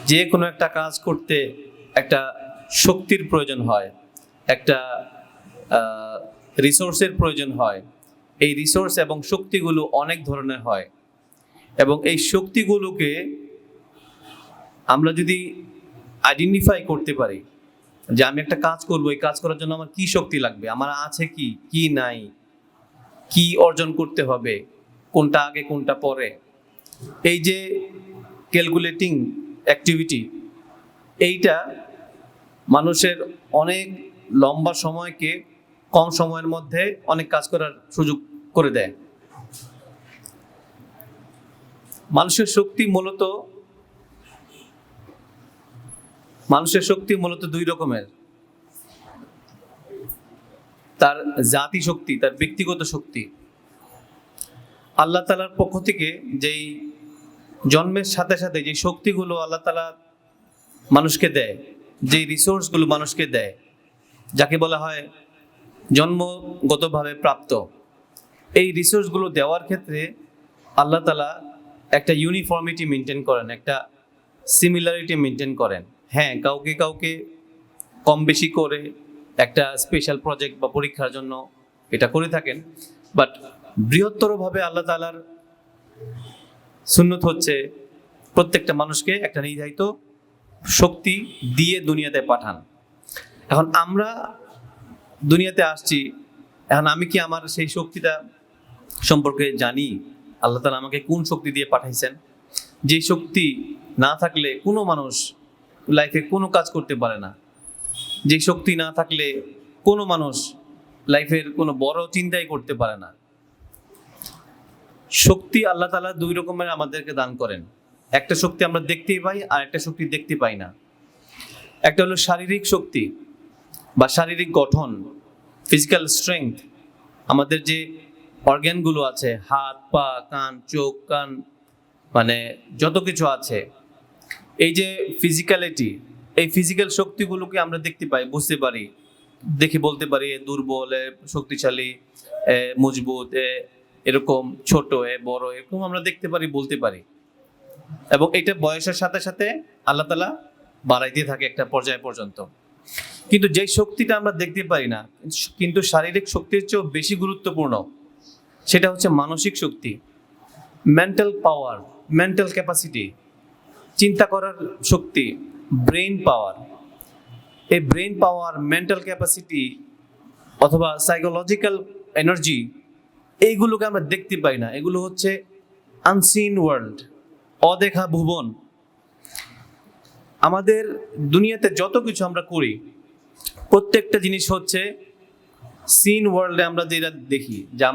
যে কোনো একটা কাজ করতে একটা শক্তির প্রয়োজন হয়, একটা রিসোর্সের প্রয়োজন হয়। এই রিসোর্স এবং শক্তিগুলো অনেক ধরনের হয়, এবং এই শক্তিগুলোকে আমরা যদি আইডেন্টিফাই করতে পারি যে আমি একটা কাজ করবো, এই কাজ করার জন্য আমার কি শক্তি লাগবে, আমার আছে কি কি নাই, কি অর্জন করতে হবে, কোনটা আগে কোনটা পরে, এই যে ক্যালকুলেটিং অ্যাক্টিভিটি, এইটা মানুষের অনেক লম্বা সময়কে কম সময়ের মধ্যে অনেক কাজ করার সুযোগ করে দেয়। মানুষের শক্তি মূলত দুই রকমের। তার জাতি শক্তি, তার ব্যক্তিগত শক্তি। আল্লাহ তাআলার পক্ষ থেকে যেই জন্মের সাথে সাথে যে শক্তিগুলো আল্লাহ তাআলা মানুষকে দেয়, যে রিসোর্সগুলো মানুষকে দেয়, যাকে বলা হয় জন্মগতভাবে প্রাপ্ত, এই রিসোর্সগুলো দেওয়ার ক্ষেত্রে আল্লাহ তাআলা একটা ইউনিফর্মিটি মেনটেন করেন, একটা সিমিলারিটি মেনটেন করেন। হ্যাঁ, কাউকে কাউকে কম বেশি করে একটা স্পেশাল প্রজেক্ট বা পরীক্ষার জন্য এটা করে থাকেন, বাট বৃহত্তরভাবে আল্লাহ তাআলার সুন্নত হচ্ছে প্রত্যেকটা মানুষকে একটা নির্ধারিত শক্তি দিয়ে দুনিয়াতে পাঠান। এখন আমরা দুনিয়াতে আসছি, এখন আমি কি আমার সেই শক্তিটা সম্পর্কে জানি? আল্লাহ তাআলা আমাকে কোন শক্তি দিয়ে পাঠাইছেন? যে শক্তি না থাকলে কোনো মানুষ লাইফে কোনো কাজ করতে পারে না, যে শক্তি না থাকলে কোনো মানুষ লাইফের কোনো বড় চিন্তাই করতে পারে না। শক্তি আল্লাহ তাআলা দুই রকমের আমাদেরকে দান করেন। একটা শক্তি আমরা দেখতেই পাই, আর একটা শক্তি দেখতে পাই না। একটা হলো শারীরিক শক্তি বা শারীরিক গঠন, ফিজিক্যাল স্ট্রেংথ। আমাদের যে অর্গ্যানগুলো আছে, হাত পা কান চোখ কান, মানে যত কিছু আছে, এই যে ফিজিক্যালিটি, এই ফিজিক্যাল শক্তিগুলোকে আমরা দেখতে পাই, বুঝতে পারি, দেখে বলতে পারি দুর্বল, শক্তিশালী, মজবুত, এরকম ছোট, বড়, এরকম আমরা দেখতে পারি, বলতে পারি। এবং এটা বয়সের সাথে সাথে আল্লাহ তাআলা বাড়াইতে থাকে একটা পর্যায় পর্যন্ত। কিন্তু যে শক্তিটা আমরা দেখতে পারি না, কিন্তু শারীরিক শক্তির চেয়েও বেশি গুরুত্বপূর্ণ, সেটা হচ্ছে মানসিক শক্তি, মেন্টাল পাওয়ার, মেন্টাল ক্যাপাসিটি, চিন্তা করার শক্তি, ব্রেইন পাওয়ার। এই ব্রেইন পাওয়ার, মেন্টাল ক্যাপাসিটি অথবা সাইকোলজিক্যাল এনার্জি, এইগুলোকে আমরা দেখতে পাই না। এগুলো হচ্ছে আনসিন ওয়ার্ল্ড, অদেখা ভুবন। আমাদের দুনিয়াতে যত কিছু আমরা করি, প্রত্যেকটা জিনিস হচ্ছে সিন ওয়ার্ল্ডে আমরা যেটা দেখি, যা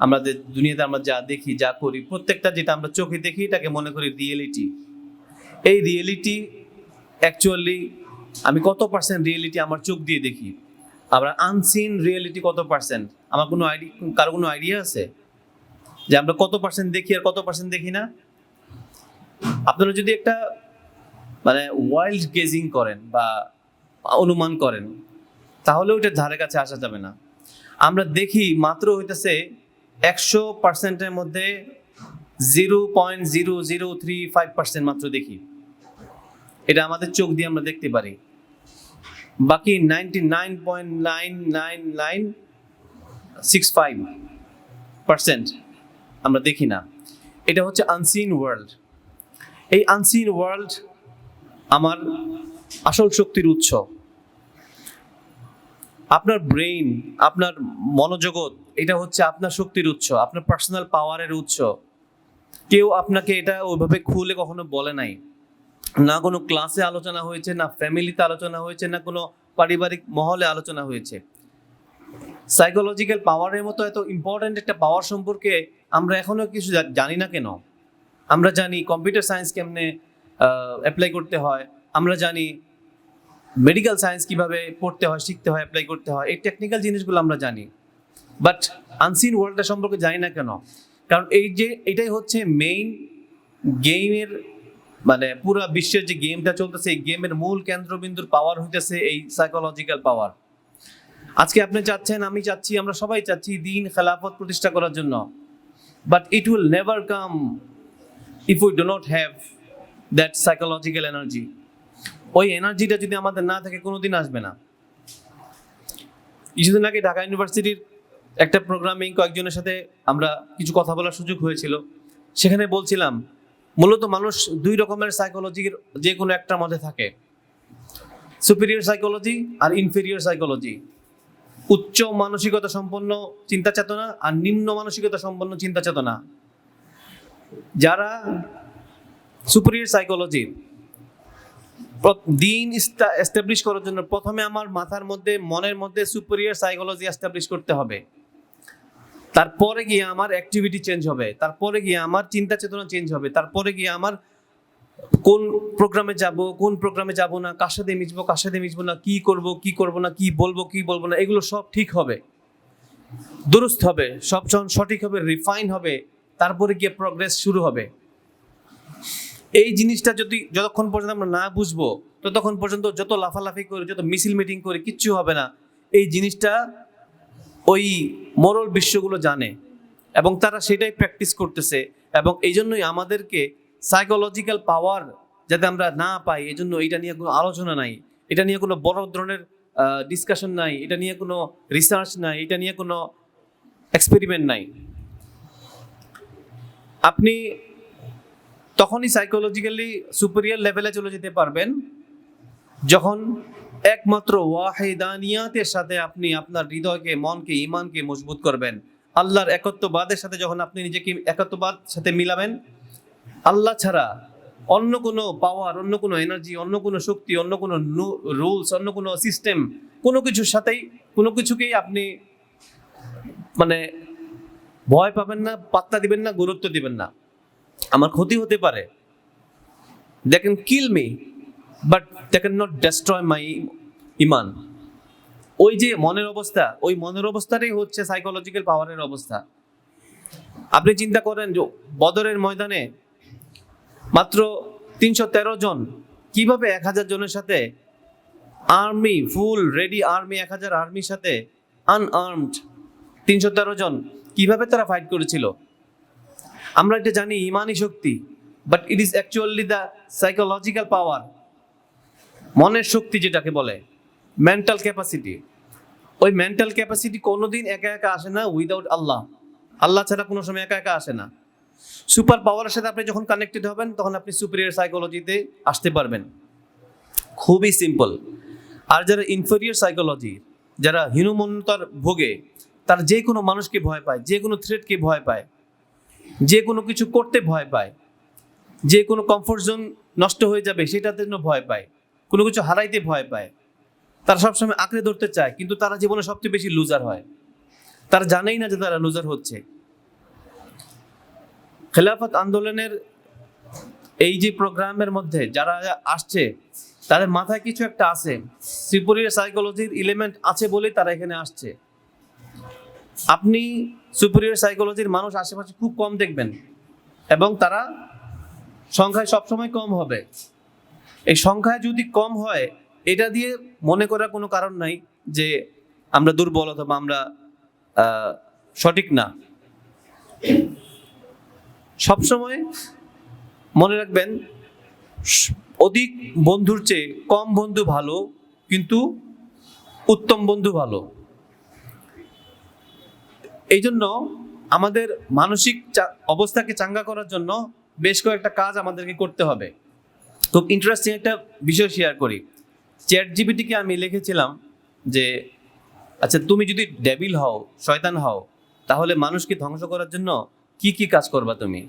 আমাদের দুনিয়াতে আমরা যা দেখি, যা করি, প্রত্যেকটা যেটা আমরা চোখে দেখি, এটাকে মনে করি রিয়েলিটি। এই রিয়েলিটি অ্যাকচুয়ালি আমি কত পার্সেন্ট রিয়েলিটি আমার চোখ দিয়ে দেখি, আবার আনসিন রিয়েলিটি কত পার্সেন্ট, আমার কারো কোনো আইডিয়া আছে যে আমরা কত পার্সেন্ট দেখি আর কত পার্সেন্ট দেখি না? আপনারা যদি একটা ওয়াইল্ড গেজিং করেন বা অনুমান করেন, তাহলে ওইটার ধারে কাছে আসা যাবে না। আমরা দেখি মাত্র হইতেছে 100%-এর মধ্যে 0.0035% মাত্র দেখি, এটা আমাদের চোখ দিয়ে আমরা দেখতে পারি। বাকি 99.9965% আমরা দেখি না। এটা হচ্ছে আনসিন ওয়ার্ল্ড। এই আনসিন ওয়ার্ল্ড আমার আসল শক্তির উৎস। আপনার ব্রেইন, আপনার মনোজগৎ, এটা হচ্ছে আপনার শক্তির উৎস, আপনার পার্সোনাল পাওয়ারের উৎস। কেউ আপনাকে এটা ওইভাবে খুলে কখনো বলে নাই, না কোনো ক্লাসে আলোচনা হয়েছে, না ফ্যামিলিতে আলোচনা হয়েছে, না কোনো পারিবারিক মহলে আলোচনা হয়েছে। সাইকোলজিক্যাল পাওয়ারের মতো এত ইম্পর্ট্যান্ট একটা পাওয়ার সম্পর্কে আমরা এখনো কিছু জানি না কেন? আমরা জানি কম্পিউটার সায়েন্স কেমনে অ্যাপ্লাই করতে হয়, আমরা জানি মেডিকেল সায়েন্স কিভাবে পড়তে হয়, শিখতে হয়, অ্যাপ্লাই করতে হয়, এই টেকনিক্যাল জিনিসগুলো আমরা জানি, বাট আনসিন ওয়ার্ল্ডটা সম্পর্কে জানি না কেন? কারণ এটাই হচ্ছে মেইন গেমের, পুরো বিশ্বের যে গেমটা চলতেছে, এই গেমের মূল কেন্দ্রবিন্দুর পাওয়ার হইতেছে এই সাইকোলজিক্যাল পাওয়ার। আজকে আপনি চাচ্ছেন, আমি চাচ্ছি, আমরা সবাই চাচ্ছি দিন খেলাফত প্রতিষ্ঠা করার জন্য, but it will never come if we do not have that psychological energy. ওই এনার্জিটা যদি আমাদের না থাকে কোনোদিন আসবে না। কিছুদিন আগে ঢাকা ইউনিভার্সিটির একটা প্রোগ্রামিং কয়েকজনের সাথে আমরা কিছু কথা বলার সুযোগ হয়েছিল। সেখানে বলছিলাম মূলত মানুষ দুই রকমের সাইকোলজির যে কোনো একটার মধ্যে থাকে, সুপিরিয়র সাইকোলজি আর ইনফেরিয়র সাইকোলজি। উচ্চ মানসিকতা সম্পন্ন চিন্তা চেতনা আর নিম্ন মানসিকতা সম্পন্ন চিন্তা চেতনা। যারা সুপিরিয়র সাইকোলজি দিন এস্টাবলিশ করার জন্য প্রথমে আমার মাথার মধ্যে মনের মধ্যে সুপিরিয়র সাইকোলজি এস্টাবলিশ করতে হবে, তারপরে গিয়ে আমার অ্যাক্টিভিটি চেঞ্জ হবে, তারপরে গিয়ে আমার চিন্তা চেতনা চেঞ্জ হবে, তারপরে গিয়ে আমার কোন প্রোগ্রামে যাব কোন প্রোগ্রামে যাব না, কার সাথে মিশবো কার সাথে মিশবো না, কি করব কি করব না, কি বলবো না, এগুলো সব ঠিক হবে, দুরুস্ত হবে, সব সঠিক হবে, রিফাইন হবে, তারপরে গিয়ে প্রগ্রেস শুরু হবে। এই জিনিসটা যতক্ষণ পর্যন্ত আমরা না বুঝবো ততক্ষণ পর্যন্ত যত লাফালাফি করি যত মিছিল মিটিং করি কিচ্ছু হবে না। এই জিনিসটা ওই মোরাল বিশ্বগুলো জানে এবং তারা সেটাই প্র্যাকটিস করতেছে, এবং এই জন্যই আমাদেরকে সাইকোলজিক্যাল পাওয়ার যাতে আমরা না পাই, এই জন্য এটা নিয়ে কোনো আলোচনা নাই, এটা নিয়ে কোনো বড় ধরনের ডিসকাশন নাই, এটা নিয়ে কোনো রিসার্চ নাই, এটা নিয়ে কোনো এক্সপেরিমেন্ট নাই। আপনি তখনই সাইকোলজিক্যালি সুপিরিয়র লেভেলে চলে যেতে পারবেন যখন একমাত্র ওয়াহিদানিয়াতের সাথে আপনি আপনার হৃদয়কে, মনকে, ঈমানকে মজবুত করবেন। আল্লাহর একত্ববাদের সাথে যখন আপনি নিজেকে একত্ববাদ সাথে মিলাবেন, আল্লাহ ছাড়া অন্য কোনো পাওয়ার, অন্য কোনো এনার্জি, অন্য কোনো শক্তি, অন্য কোনো রুলস, অন্য কোনো সিস্টেম, কোনো কিছুর সাথেই কোনো কিছুকেই আপনি মানে ভয় পাবেন না, পাত্তা দিবেন না, গুরুত্ব দিবেন না। আমার ক্ষতি হতে পারে, they can kill me but they cannot destroy my ইমান। ওই যে মনের অবস্থা, ওই মনের অবস্থাটাই হচ্ছে সাইকোলজিক্যাল পাওয়ারের অবস্থা। আপনি চিন্তা করেন যে বদরের ময়দানে মাত্র 313 জন কিভাবে 1000 জনের সাথে আর্মি, ফুল রেডি আর্মি, 1000 আর্মির সাথে আনআর্মড 313 জন কিভাবে তারা ফাইট করেছিল। আমরা এটা জানি ইমানি শক্তি, but it is actually the psychological power, মনের শক্তি যেটাকে বলে মেন্টাল ক্যাপাসিটি। ওই মেন্টাল ক্যাপাসিটি কোনোদিন একা একা আসে না উইদাউট আল্লাহ। আল্লাহ ছাড়া কোনো সময় একা একা আসে না। সুপার পাওয়ারের সাথে আপনি যখন কানেক্টেড হবেন তখন আপনি সুপিরিয়র সাইকোলজিতে আসতে পারবেন। খুবই সিম্পল। আর যারা ইনফেরিয়র সাইকোলজি, যারা হীনমন্যতার ভোগে, তারা যে কোনো মানুষকে ভয় পায়, যে কোনো থ্রেটকে ভয় পায়, যে কোনো কিছু করতে ভয় পায়, যে কোনো কমফোর্ট জোন নষ্ট হয়ে যাবে সেটার জন্য ভয় পায়, কোনো কিছু হারাইতে ভয় পায়, তারা সবসময় আঁকড়ে ধরতে চায়, কিন্তু তারা জীবনে সবচেয়ে বেশি লুজার হয়। তারা জানেই না যে তারা লুজার হচ্ছে। খেলাফত আন্দোলনের এই যে প্রোগ্রামের মধ্যে যারা আসছে তাদের মাথায় কিছু একটা আছে, সুপিরিয়র সাইকোলজির এলিমেন্ট আছে বলেই তারা এখানে আসছে। আপনি সুপিরিয়র সাইকোলজির মানুষ আশেপাশে খুব কম দেখবেন, এবং তারা সংখ্যায় সবসময় কম হবে। এই সংখ্যায় যদি কম হয়, এটা দিয়ে মনে করার কোনো কারণ নাই যে আমরা দুর্বল অথবা আমরা সঠিক না। সবসময় মনে রাখবেন, অধিক বন্ধুর চেয়ে কম বন্ধু ভালো, কিন্তু উত্তম বন্ধু ভালো। এই জন্য আমাদের মানসিক অবস্থাকে চাঙ্গা করার জন্য বেশ কয়েকটা কাজ আমাদেরকে করতে হবে। খুব ইন্টারেস্টিং একটা বিষয় শেয়ার করি। চ্যাট জিপিটিকে আমি লিখেছিলাম যে আচ্ছা, তুমি যদি ডেভিল হও, শয়তান হও, তাহলে মানুষকে ধ্বংস করার জন্য কি কি কাজ করবা তুমি?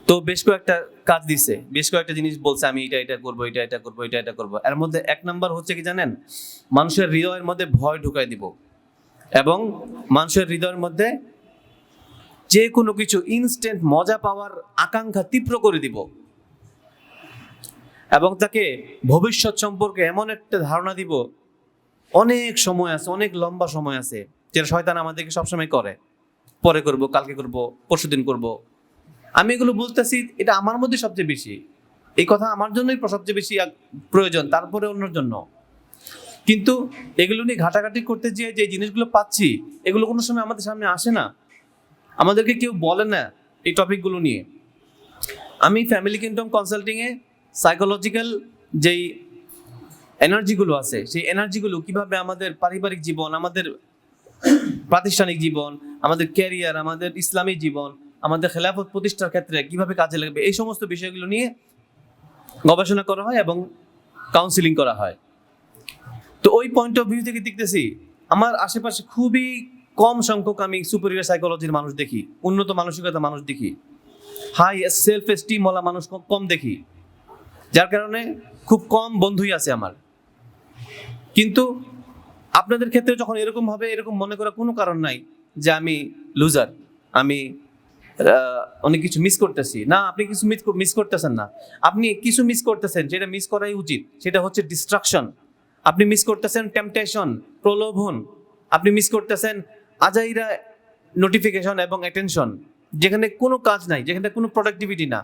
তো বেশ কয়েকটা কাজ দিছে, বেশ কয়েকটা জিনিস বলছে, আমি এটা করবো, এটা করবো, এটা করবো। এর মধ্যে 1 নাম্বার হচ্ছে কি জানেন? মানুষের হৃদয়ের মধ্যে ভয় ঢুকাই দিব, এবং মানুষের হৃদয়ের মধ্যে যে কোনো কিছু ইনস্ট্যান্ট মজা পাওয়ার আকাঙ্ক্ষা তীব্র করে দিব, এবং তাকে ভবিষ্যৎ সম্পর্কে এমন একটা ধারণা দিব, অনেক সময় আছে, অনেক লম্বা সময় আছে, যেটা শয়তান আমাদেরকে সবসময় করে, পরে করব, কালকে করব, পরশুদিন করব। আমি এগুলো বলতেছি, এটা আমার মধ্যে সবচেয়ে বেশি, এই কথা আমার জন্যই সবচেয়ে বেশি প্রয়োজন, তারপরে অন্যর জন্য। কিন্তু এগুলো নিয়ে ঘাটাঘাটি করতে যেয়ে যে জিনিসগুলো পাচ্ছি, এগুলো কোনো সময় আমাদের সামনে আসে না, আমাদেরকে কেউ বলে না এই টপিকগুলো নিয়ে। আমি ফ্যামিলি কিংডম কনসাল্টিংয়ে সাইকোলজিক্যাল যেই এনার্জিগুলো আছে সেই এনার্জিগুলো কিভাবে আমাদের পারিবারিক জীবন, আমাদের প্রাতিষ্ঠানিক জীবন, আমাদের ক্যারিয়ার, আমাদের ইসলামী জীবন, আমাদের খেলাফত প্রতিষ্ঠার ক্ষেত্রে কিভাবে কাজে লাগবে, এই সমস্ত বিষয়গুলো নিয়ে গবেষণা করা হয় এবং কাউন্সিলিং করা হয়। তো ওই পয়েন্ট অফ ভিউ থেকে দেখতেছি আমার আশেপাশে খুবই কম সংখ্যক আমি সুপিরিয়র সাইকোলজির মানুষ দেখি, উন্নত মানসিকতা মানুষ দেখি, হাই সেলফ এস্টিম ওয়ালা মানুষ কম দেখি, যার কারণে খুব কম বন্ধুই আছে আমার। কিন্তু আপনাদের ক্ষেত্রে যখন এরকম হবে, এরকম মনে করার কোনো কারণ নাই যে আমি লুজার, আমি অনেক কিছু মিস করতেছি। না, আপনি কিছু মিস করতেছেন না, আপনি কিছু মিস করতেছেন, যেটা মিস করাই উচিত, সেটা হচ্ছে ডিস্ট্রাকশন। আপনি মিস করতেছেন টেম্পটেশন, প্রলোভন, আপনি মিস করতেছেন আজাইরা নোটিফিকেশন এবং অ্যাটেনশন, যেখানে কোনো কাজ নাই, যেখানে কোনো প্রোডাক্টিভিটি না।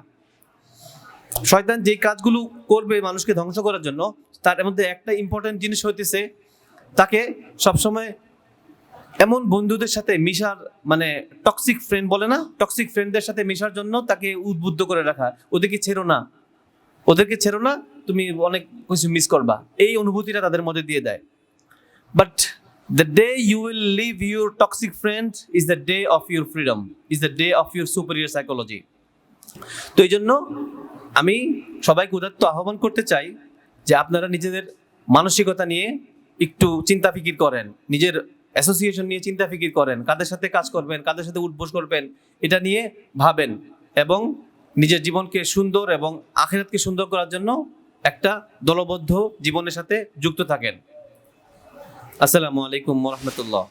শয়তান যে কাজগুলো করবে মানুষকে ধ্বংস করার জন্য, তার মধ্যে একটা ইম্পর্টেন্ট জিনিস হইতেছে তাকে সবসময় এমন বন্ধুদের সাথে মিশার, মানে টক্সিক ফ্রেন্ড বলে না, টক্সিক ফ্রেন্ডদের সাথে মিশার জন্য তাকে উদ্বুদ্ধ করে রাখা। ওদেরকে ছেড়ো না, তুমি অনেক কিছু মিস করবা, এই অনুভূতিটা তাদের মধ্যে দিয়ে দেয়। But the day you will leave your toxic friend is the day of your freedom, is the day of your superior psychology. তো এই জন্য আমি সবাইকে উদাত্ত আহ্বান করতে চাই যে আপনারা নিজেদের মানসিকতা নিয়ে একটু চিন্তা ফিকির করেন, নিজের অ্যাসোসিয়েশন নিয়ে চিন্তা ফিকির করেন, কাদের সাথে কাজ করবেন, কাদের সাথে উঠবোস করবেন, এটা নিয়ে ভাবেন এবং নিজের জীবনকে সুন্দর এবং আখিরাতকে সুন্দর করার জন্য একটা দলবদ্ধ জীবনের সাথে যুক্ত থাকেন। আসসালামু আলাইকুম ওয়া রাহমাতুল্লাহ।